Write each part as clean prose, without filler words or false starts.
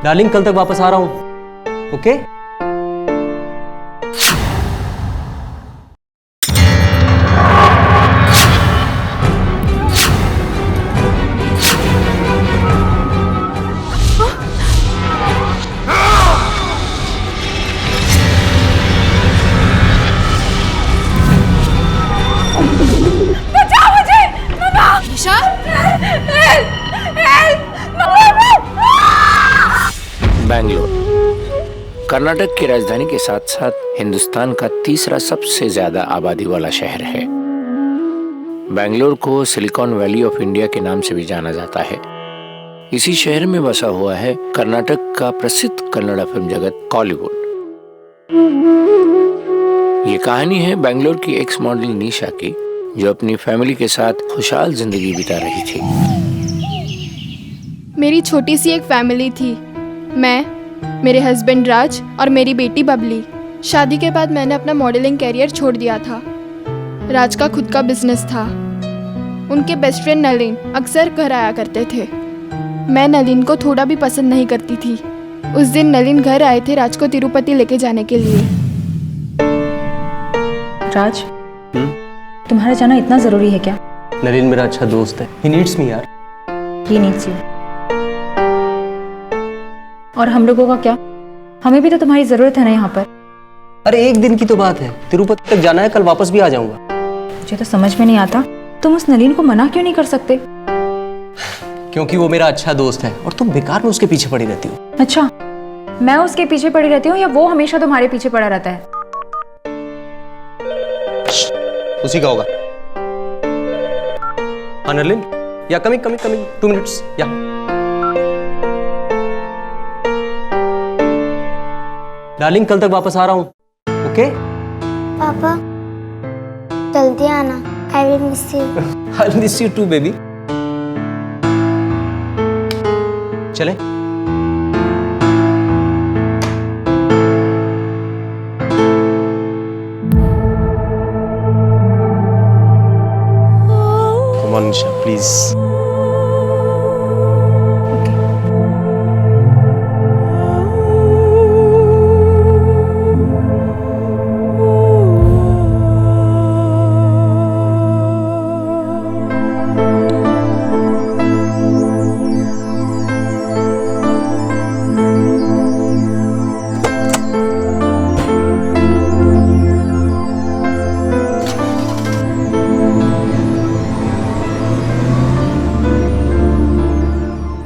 Darling कल तक वापस आ रहा हूं, ओके? बैंगलोर कर्नाटक की राजधानी के साथ साथ हिंदुस्तान का तीसरा सबसे ज्यादा आबादी वाला शहर है। बैंगलोर को सिलिकॉन वैली ऑफ इंडिया के नाम से भी जाना जाता है। इसी शहर में बसा हुआ है कर्नाटक का प्रसिद्ध कन्नड़ फिल्म जगत कॉलीवुड। ये कहानी है बैंगलोर की एक्स मॉडल निशा की, जो अपनी फैमिली के साथ खुशहाल जिंदगी बिता रही थी। मेरी छोटी सी एक फैमिली थी, मैं, मेरे हस्बैंड राज और मेरी बेटी बबली। शादी के बाद मैंने अपना मॉडलिंग कैरियर छोड़ दिया था। राज का खुद का बिजनेस था। उनके बेस्ट फ्रेंड नलिन अक्सर घर आया करते थे। मैं नलिन को थोड़ा भी पसंद नहीं करती थी। उस दिन नलिन घर आए थे राज को तिरुपति लेके जाने के लिए। राज, तुम्हारा जाना इतना जरूरी है क्या? नलिन मेरा अच्छा दोस्त है, ही नीड्स मी यार। He needs you. और हम लोगों का क्या? हमें भी तो तुम्हारी जरूरत है ना यहाँ पर। अरे एक दिन की तो बात है, तिरुपति तक जाना है, कल वापस भी आ जाऊंगा। मुझे तो समझ में नहीं आता तुम उस नलिन को मना क्यों नहीं कर सकते? क्योंकि वो मेरा अच्छा दोस्त है और तुम बेकार में उसके पीछे पड़ी रहती हो। अच्छा, मैं उसके पीछे पड़ी रहती हूँ या वो हमेशा तुम्हारे पीछे पड़ा रहता है? उसी का होगा। हाँ नलिन, या कमिंग 2 मिनट्स या। डार्लिंग कल तक वापस आ रहा हूं, ओके? पापा जल्दी आना, I will miss you. I will miss you too baby. चले? Come on, Nisha, please.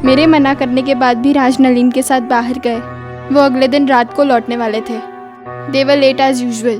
मेरे मना करने के बाद भी राज नलिन के साथ बाहर गए। वो अगले दिन रात को लौटने वाले थे। They were late as usual.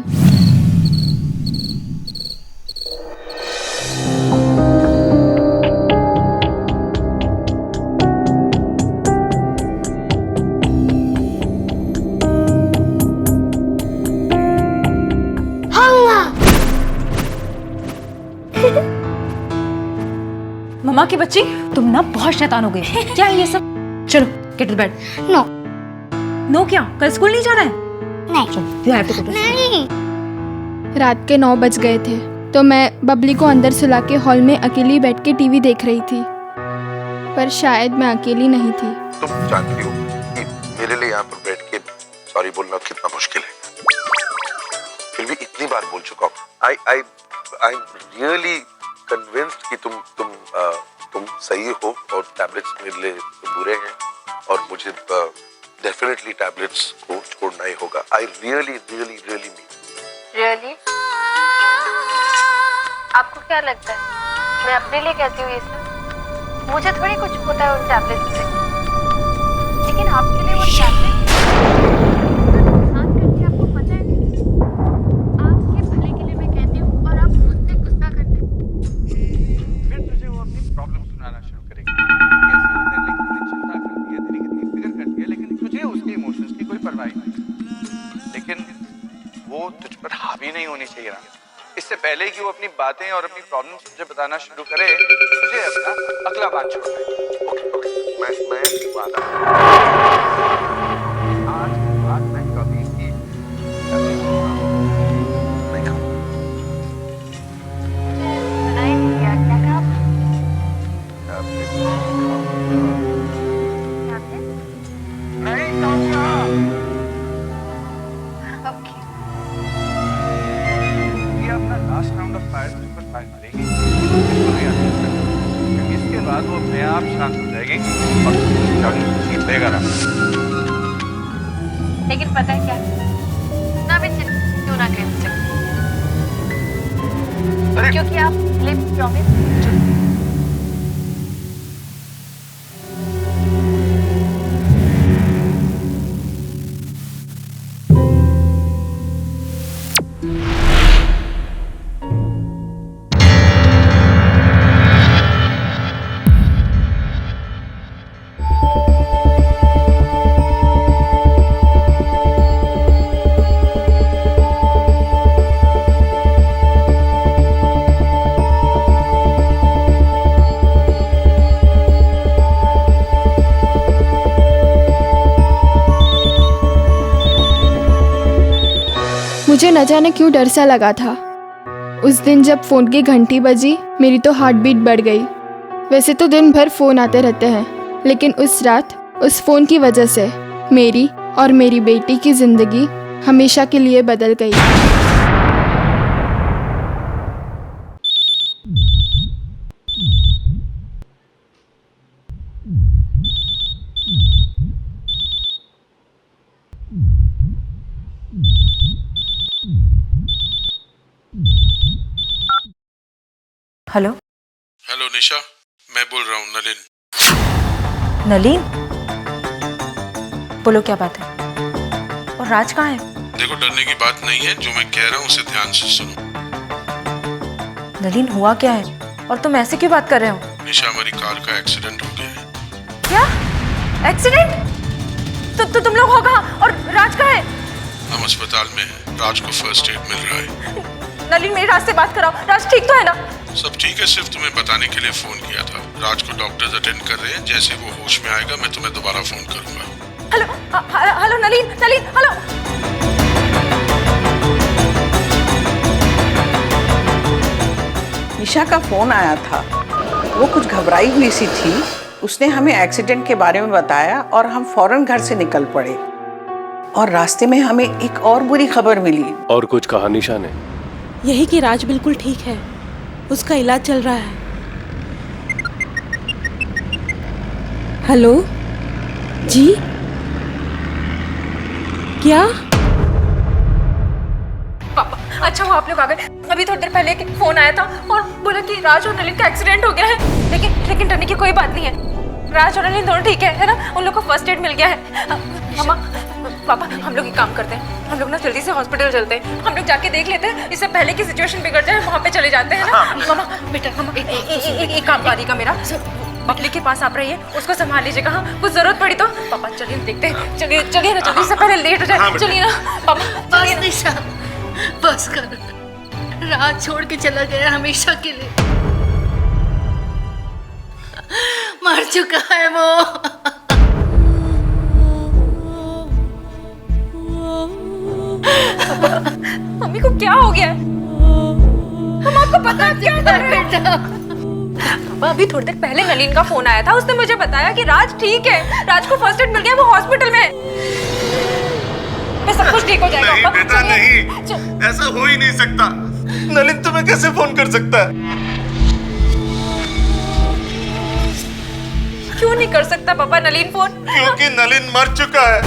मम्मा की बच्ची, तुम ना बहुत शैतान हो गई। क्या है ये सब? चलो get to bed. No no क्या? कल स्कूल नहीं जाना है? नहीं You have to go to school. नहीं। रात के 9 बज गए थे तो मैं बबली को अंदर सुला के हॉल में अकेली बैठ के टीवी देख रही थी, पर शायद मैं अकेली नहीं थी। तुम जानती हो कि मेरे लिए यहाँ पर बैठ के सॉरी बोलना कितना मुश्किल है, फिर भी इतनी बार बोल चुका हूँ। आई रियली कन्विंस्ड कि तुम सही हो और टैबलेट्स मेरे लिए बुरे हैं और मुझे डेफिनेटली टैबलेट्स को छोड़ना ही होगा। I really mean. रियली? आपको क्या लगता है मैं अपने लिए कहती हूँ ये सब? मुझे थोड़ी कुछ होता है उन टैबलेट्स से, लेकिन आपके लिए वो टैबलेट नुकसान करती है, आपको पता है? आपके भले के लिए मैं कहती हूँ और आप मुझसे गुस्सा करते हैं। फिर तुझे वो अपनी प्रॉब्लम सुनाना शुरू करेगी। कैसे वो तेरे लिए कितनी चिंता करती है, तेरी कितनी फिक्र करती है, लेकिन तुझे उसके इमोशंस की कोई परवाह नहीं। लेकिन वो तुझ पर हावी नहीं होनी चाहिए ना। इससे पहले कि वो अपनी बातें और अपनी प्रॉब्लम्स तुझे बताना शुरू करे, तुझे अपना अगला बात छोड़ना है। ओके, मैं वादा आज के बाद मैं कभी भी नहीं खाऊंगा। सुनाई नहीं दिया, क्या कहा आपने? मैं देगा ना। लेकिन पता है क्या, ना मैं क्यों ना कह सकती, क्योंकि आप लिप प्रॉमिस। मुझे न जाने क्यों डर सा लगा था। उस दिन जब फ़ोन की घंटी बजी, मेरी तो हार्ट बीट बढ़ गई। वैसे तो दिन भर फ़ोन आते रहते हैं, लेकिन उस रात उस फ़ोन की वजह से मेरी और मेरी बेटी की ज़िंदगी हमेशा के लिए बदल गई। हेलो हेलो निशा, मैं बोल रहा हूँ नलिन। नलीन, बोलो क्या बात है? और राज कहाँ है? देखो, डरने की बात नहीं है, जो मैं कह रहा हूँ उसे ध्यान से सुनो। नलीन, हुआ क्या है और तुम ऐसे क्यों बात कर रहे हो? निशा, हमारी कार का एक्सीडेंट हो गया है। क्या एक्सीडेंट? तो तुम लोग हो कहाँ और राज कहाँ है? हम अस्पताल में हैं, राज को फर्स्ट एड मिल रहा है। नलीन, मेरी राज से बात कराओ, राज ठीक तो है ना? सब ठीक है, सिर्फ तुम्हें बताने के लिए फोन किया था। राज को डॉक्टर्स अटेंड कर रहे हैं, जैसे वो होश में आएगा मैं तुम्हें दोबारा फोन करूंगा। Hello hello Nalin, Nalin hello. Nisha का फोन आया था, वो कुछ घबराई हुई सी थी। उसने हमें एक्सीडेंट के बारे में बताया और हम फौरन घर से निकल पड़े। और रास्ते में हमें एक और बुरी खबर मिली। और कुछ कहा निशा ने? यही कि राज बिल्कुल ठीक है, उसका इलाज चल रहा है। हेलो जी, क्या? पापा, अच्छा वो आप लोग आ गए। अभी थोड़ी देर पहले फोन आया था और बोला कि राज और नलिन का एक्सीडेंट हो गया है। लेकिन डरने की कोई बात नहीं है, राज और नलिन दोनों ठीक है ना? उन लोग को फर्स्ट एड मिल गया है। मामा, पापा, हम लोग एक काम करते हैं, हम लोग ना जल्दी से हॉस्पिटल चलते हैं। हम लोग जाके देख लेते हैं, इससे पहले कि सिचुएशन बिगड़ जाए, वहाँ पे चले जाते हैं ना। मामा बेटा, मामा एक काम करिएगा मेरा, बबली के पास आप रहिए, उसको संभाल लीजिएगा। हाँ, कुछ जरूरत पड़ी तो पापा चलिए देखते हैं। चलिए ना जल्दी से, पहले लेट हो जाए। चलिए ना पापा। बस निशा, बस कर, राज छोड़ के चला गया हमेशा के लिए। मर चुका है वो। मम्मी को क्या हो गया? हम आपको पता क्या कर रहे हैं? पापा, अभी थोड़ी देर पहले नलीन का फोन आया था, उसने मुझे बताया कि राज ठीक है, राज को फर्स्ट एड मिल गया, वो हॉस्पिटल में है। सब कुछ ठीक हो जाएगा। नहीं बेटा, नहीं, ऐसा हो ही नहीं सकता। नलिन तुम्हें कैसे फोन कर सकता है? क्यों नहीं कर सकता पापा नलीन फोन? क्योंकि नलिन मर चुका है।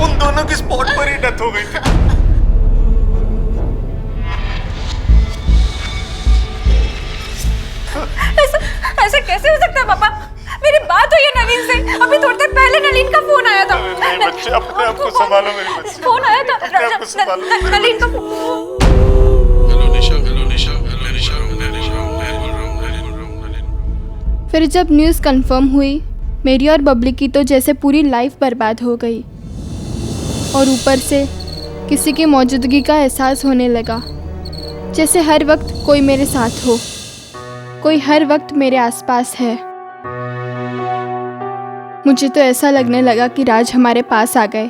उन दोनों की स्पॉट पर ही डेथ हो गई थी। ऐसा कैसे हो सकता है पापा? मेरी बात हुई है नलीन से, अभी थोड़ी देर पहले नलीन का फोन आया था। बच्चे, अपने आप को संभालो मेरे बच्चे। फोन आया था नलीन का। हेलो निशा, हेलो निशा, हेलो निशा, मैं बोल रहा हूँ नलिन। फिर जब न्यूज़ कंफर्म हुई, मेरी और बबली की तो जैसे पूरी लाइफ बर्बाद हो गई। और ऊपर से किसी की मौजूदगी का एहसास होने लगा, जैसे हर वक्त कोई मेरे साथ हो, कोई हर वक्त मेरे आसपास है। मुझे तो ऐसा लगने लगा कि राज हमारे पास आ गए।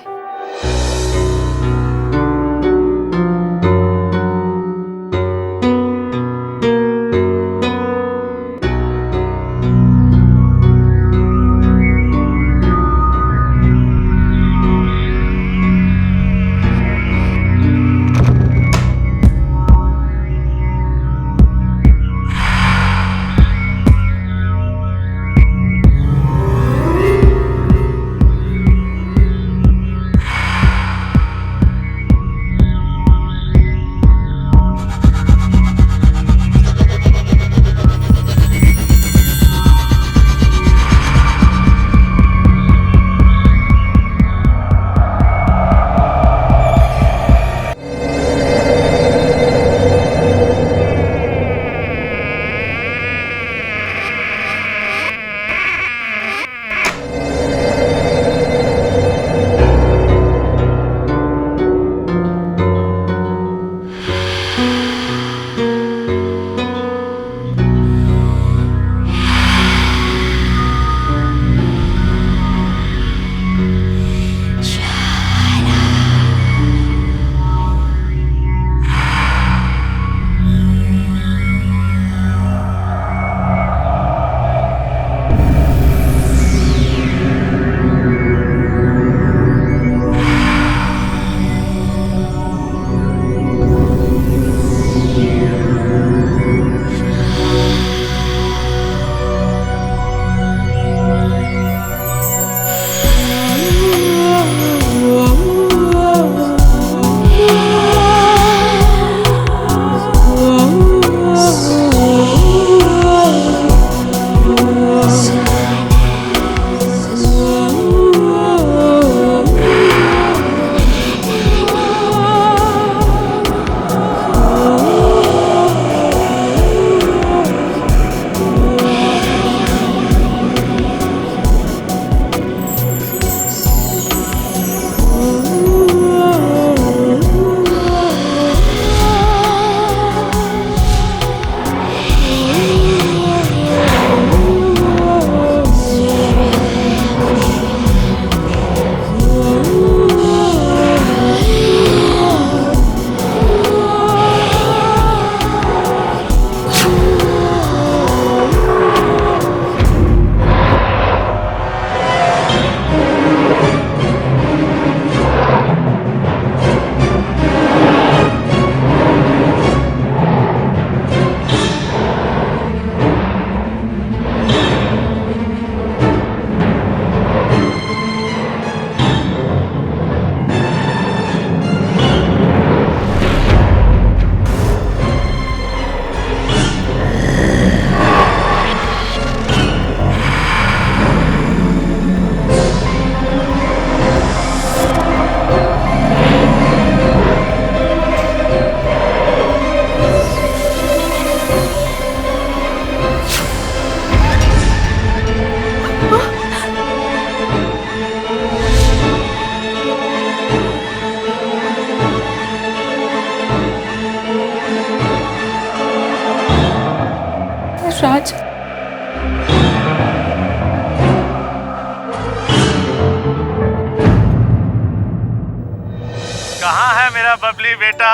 मेरा बबली बेटा?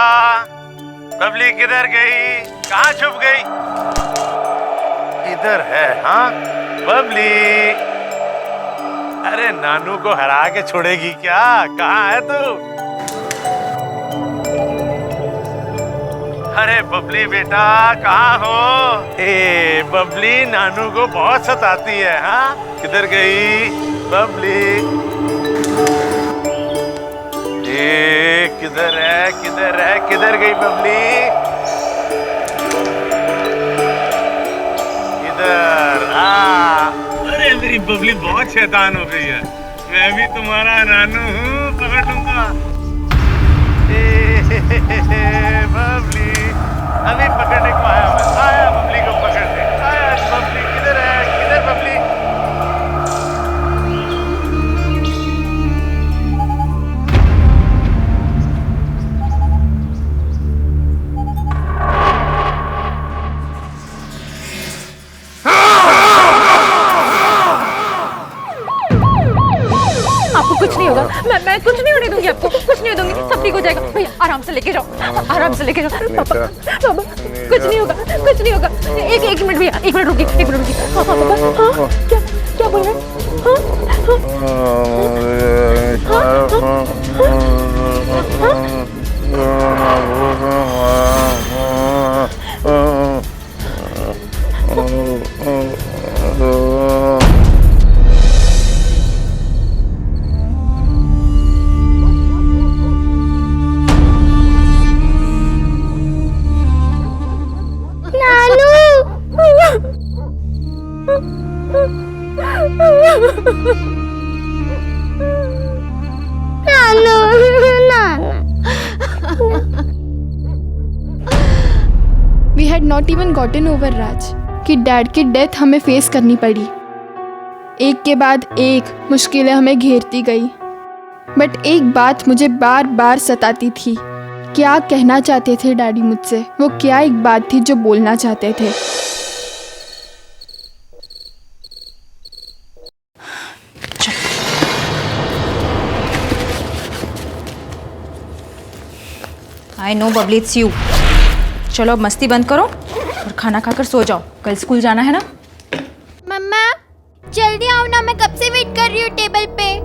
बबली किधर गई? कहाँ छुप गई? इधर है। हाँ बबली, अरे नानू को हरा के छोड़ेगी क्या? कहाँ है तू? अरे बबली बेटा कहाँ हो? ए बबली नानू को बहुत सताती है। हाँ किधर गई बबली? ए किधर है, किधर है, किधर गई बबली? इधर। अरे मेरी बबली बहुत शैतान हो गई है। मैं भी तुम्हारा नानू हूँ, पकड़ लूंगा। बबली अभी पकड़ने को आया मैं। आया बबली को पकड़ने आया। बबली किधर है, किधर बबली? आपको कुछ नहीं होगा। मैं कुछ नहीं होने दूंगी आपको, कुछ नहीं दूंगी, सब ठीक हो जाएगा। भैया आराम से लेके जाओ, आराम से लेके जाओ। पापा पापा कुछ नहीं होगा, कुछ नहीं होगा। एक मिनट भैया, एक मिनट रुकिए, एक मिनट रुकिए। हाँ पापा, हाँ क्या क्या बोल रहे We had not even gotten over राज कि डैड की डेथ हमें फेस करनी पड़ी। एक के बाद एक मुश्किलें हमें घेरती गई, बट एक बात मुझे बार बार सताती थी। क्या कहना चाहते थे डैडी मुझसे? वो क्या एक बात थी जो बोलना चाहते थे? I know Babli, it's you. चलो अब मस्ती बंद करो और खाना खाकर सो जाओ, कल स्कूल जाना है ना। मम्मा जल्दी आओ ना, मैं कब से वेट कर रही हूँ टेबल पे।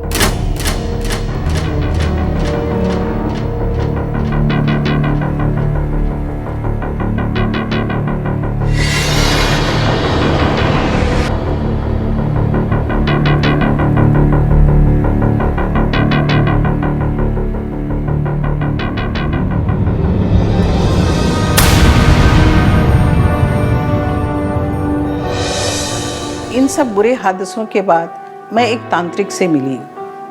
इन सब बुरे हादसों के बाद मैं एक तांत्रिक से मिली।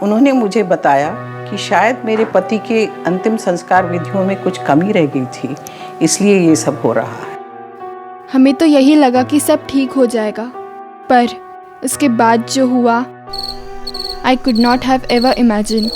उन्होंने मुझे बताया कि शायद मेरे पति के अंतिम संस्कार विधियों में कुछ कमी रह गई थी, इसलिए ये सब हो रहा है। हमें तो यही लगा कि सब ठीक हो जाएगा, पर उसके बाद जो हुआ, I could not have ever imagine.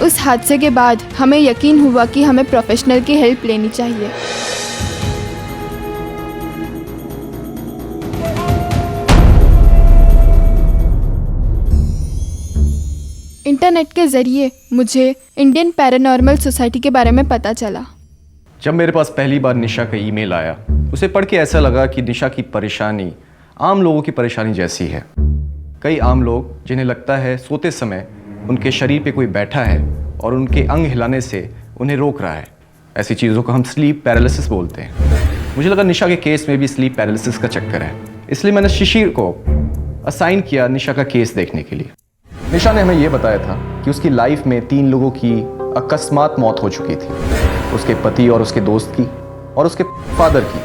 उस हादसे के बाद हमें यकीन हुआ कि हमें प्रोफेशनल की हेल्प लेनी चाहिए। इंटरनेट के ज़रिए मुझे इंडियन पैरानॉर्मल सोसाइटी के बारे में पता चला। जब मेरे पास पहली बार निशा का ईमेल आया, उसे पढ़ के ऐसा लगा कि निशा की परेशानी आम लोगों की परेशानी जैसी है। कई आम लोग जिन्हें लगता है सोते समय उनके शरीर पे कोई बैठा है और उनके अंग हिलाने से उन्हें रोक रहा है, ऐसी चीज़ों को हम स्लीप पैरालिसिस बोलते हैं। मुझे लगा निशा के केस में भी स्लीप पैरालिसिस का चक्कर है, इसलिए मैंने शिशिर को असाइन किया निशा का केस देखने के लिए। निशा ने हमें यह बताया था कि उसकी लाइफ में 3 लोगों की अकस्मात मौत हो चुकी थी, उसके पति और उसके दोस्त की और उसके फादर की।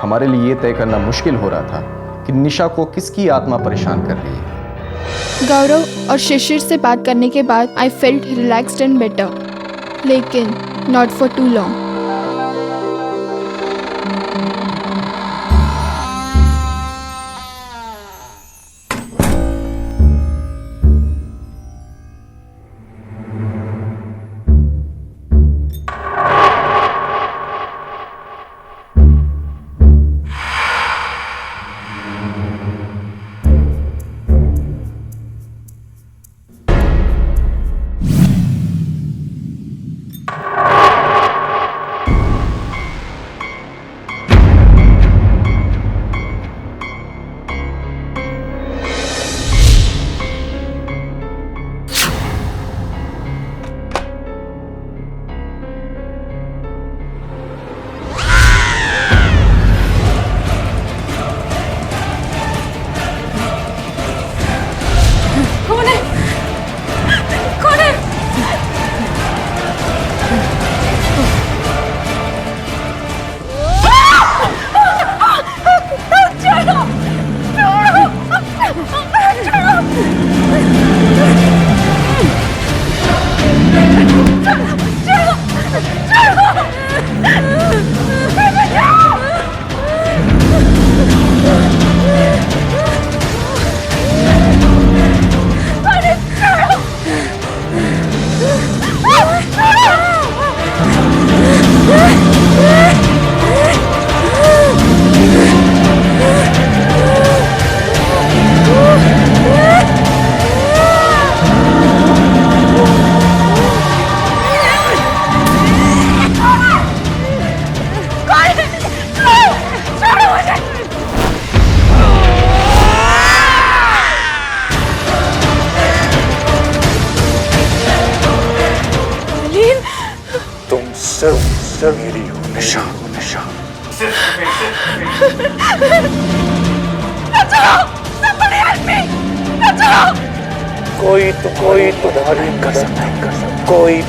हमारे लिए यह तय करना मुश्किल हो रहा था कि निशा को किसकी आत्मा परेशान कर रही है। गौरव और शिशिर से बात करने के बाद I felt relaxed and better, लेकिन नॉट फॉर टू लॉन्ग। सिर्फ मेरी हो निशा, निशा। कोई तुम्हारी कदर नहीं कर सकता, कोई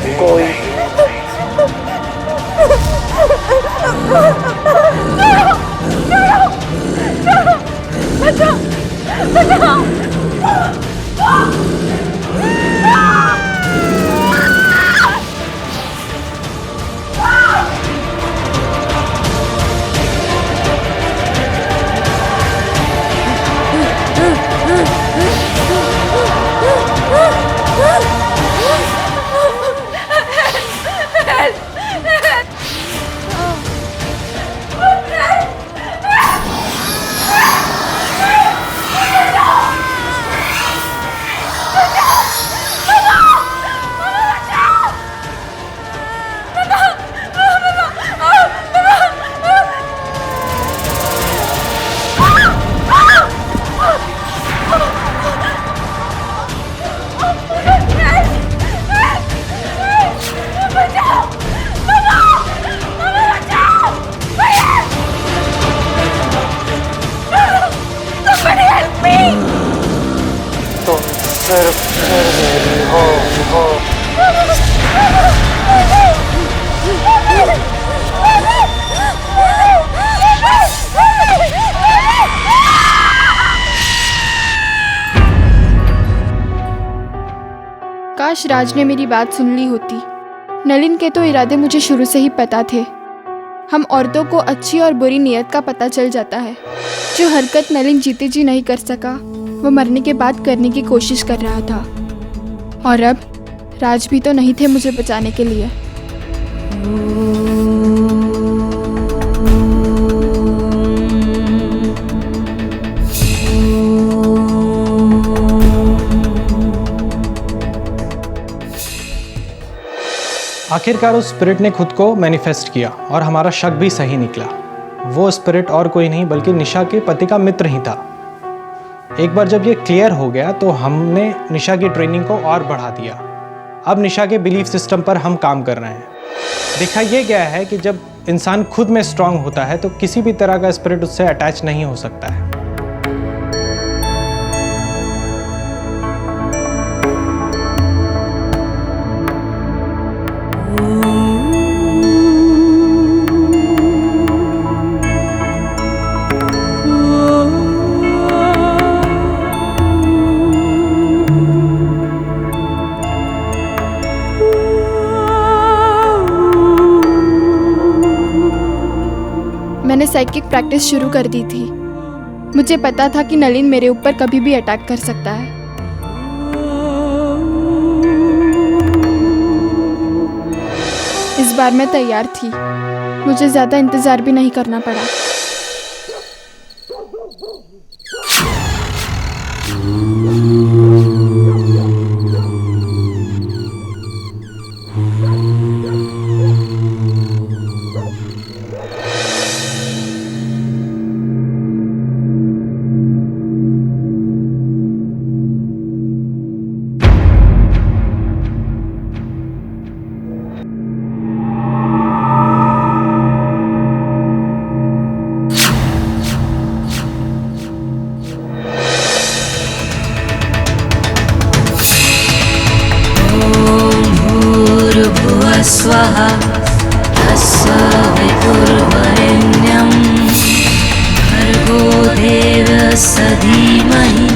काश राज ने मेरी बात सुन ली होती। नलिन के तो इरादे मुझे शुरू से ही पता थे। हम औरतों को अच्छी और बुरी नीयत का पता चल जाता है। जो हरकत नलिन जीते जी नहीं कर सका, वो मरने के बाद करने की कोशिश कर रहा था। और अब राज भी तो नहीं थे मुझे बचाने के लिए। आखिरकार उस स्पिरिट ने खुद को मैनिफेस्ट किया और हमारा शक भी सही निकला। वो स्पिरिट और कोई नहीं बल्कि निशा के पति का मित्र ही था। एक बार जब ये क्लियर हो गया तो हमने निशा की ट्रेनिंग को और बढ़ा दिया। अब निशा के बिलीफ सिस्टम पर हम काम कर रहे हैं। देखा ये गया है कि जब इंसान खुद में स्ट्रांग होता है तो किसी भी तरह का स्पिरिट उससे अटैच नहीं हो सकता है। मैंने साइकिक प्रैक्टिस शुरू कर दी थी। मुझे पता था कि नलिन मेरे ऊपर कभी भी अटैक कर सकता है। इस बार मैं तैयार थी। मुझे ज़्यादा इंतज़ार भी नहीं करना पड़ा। स्वाहा तत्सवितुर्वरेण्यं भर्गो देवस्य धीमहि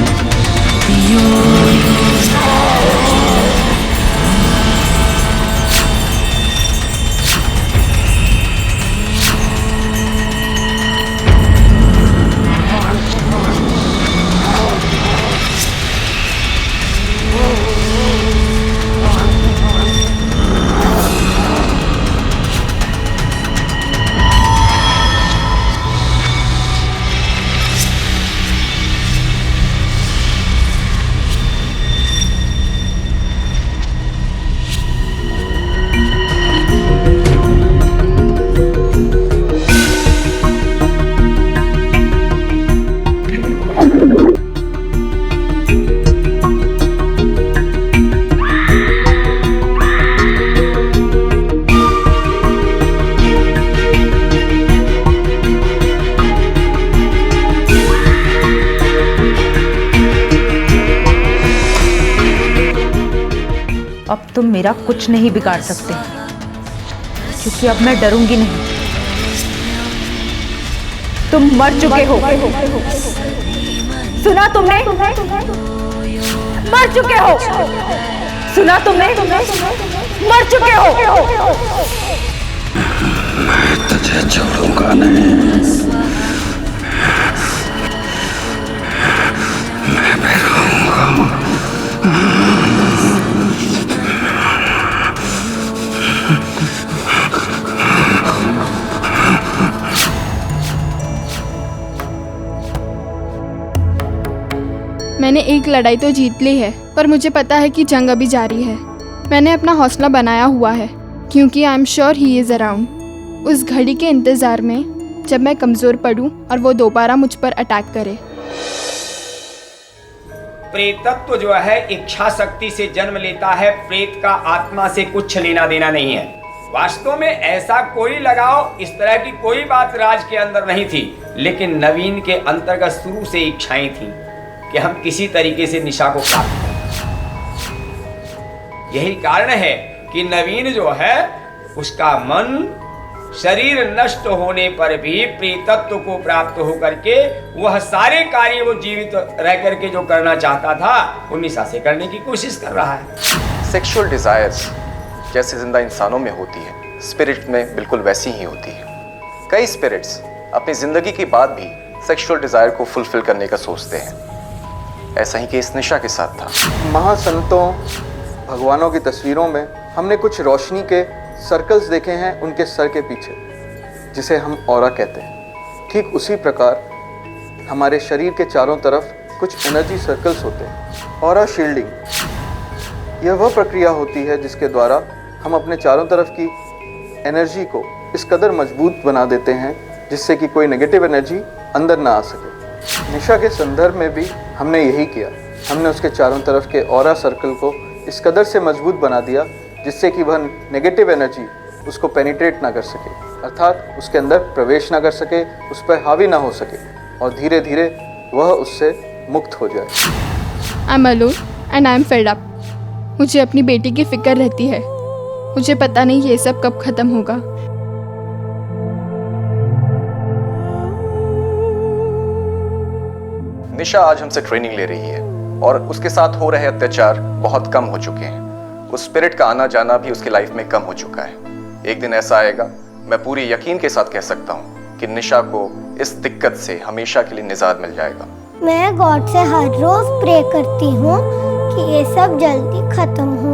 धियो यो अब तुम मेरा कुछ नहीं बिगाड़ सकते, क्योंकि अब मैं डरूंगी नहीं। तुम मर चुके हो। सुना तुमने? मर चुके हो। सुना तुमने? मर चुके हो। मैं तुझे छोड़ूंगा नहीं। मैं भी रहूंगा। मैंने एक लड़ाई तो जीत ली है, पर मुझे पता है कि जंग अभी जारी है। मैंने अपना हौसला बनाया हुआ है, क्योंकि I am sure he is around. उस घड़ी के इंतज़ार में जब मैं कमज़ोर पड़ूं और वो दोबारा मुझ पर अटैक करे। प्रेतत्व जो है इच्छा शक्ति से जन्म लेता है, प्रेत का आत्मा से कुछ लेना देना नहीं है। वास्तव में ऐसा कोई लगाव, इस तरह की कोई बात राज के अंदर नहीं थी, लेकिन नवीन के अंतर्गत शुरू से इच्छाएं थी कि हम किसी तरीके से निशा को प्राप्त करें। यही कारण है कि नवीन जो है उसका मन शरीर नष्ट होने पर भी प्रेतत्व को प्राप्त होकर के वह सारे कार्य वो जीवित रह करके जो करना चाहता था वो निशा से करने की कोशिश कर रहा है। सेक्सुअल डिजायर्स जैसे जिंदा इंसानों में होती है, स्पिरिट में बिल्कुल वैसी ही होती है। कई स्पिरिट्स अपनी जिंदगी के बाद भी सेक्सुअल डिजायर को फुलफिल करने का सोचते हैं। ऐसा ही केस निशा के साथ था। महासंतों भगवानों की तस्वीरों में हमने कुछ रोशनी के सर्कल्स देखे हैं उनके सर के पीछे, जिसे हम ऑरा कहते हैं। ठीक उसी प्रकार हमारे शरीर के चारों तरफ कुछ एनर्जी सर्कल्स होते हैं। ऑरा शील्डिंग यह वह प्रक्रिया होती है जिसके द्वारा हम अपने चारों तरफ की एनर्जी को इस कदर मजबूत बना देते हैं जिससे कि कोई नेगेटिव एनर्जी अंदर ना आ सके। निशा के संदर्भ में भी हमने यही किया। हमने उसके चारों तरफ के ऑरा सर्कल को इस कदर से मजबूत बना दिया जिससे कि वह नेगेटिव एनर्जी उसको पेनिट्रेट ना कर सके, अर्थात उसके अंदर प्रवेश ना कर सके, उस पर हावी ना हो सके और धीरे धीरे वह उससे मुक्त हो जाए। I am alone and I am fed up. मुझे अपनी बेटी की फिक्र रहती है। मुझे पता नहीं ये सब कब खत्म होगा। निशा आज हमसे ट्रेनिंग ले रही है और उसके साथ हो रहे अत्याचार बहुत कम हो चुके हैं। उस स्पिरिट का आना जाना भी उसकी लाइफ में कम हो चुका है। एक दिन ऐसा आएगा, मैं पूरी यकीन के साथ कह सकता हूँ कि निशा को इस दिक्कत से हमेशा के लिए निजात मिल जाएगा। मैं गॉड से हर रोज प्रे करती हूँ कि ये सब जल्दी खत्म हो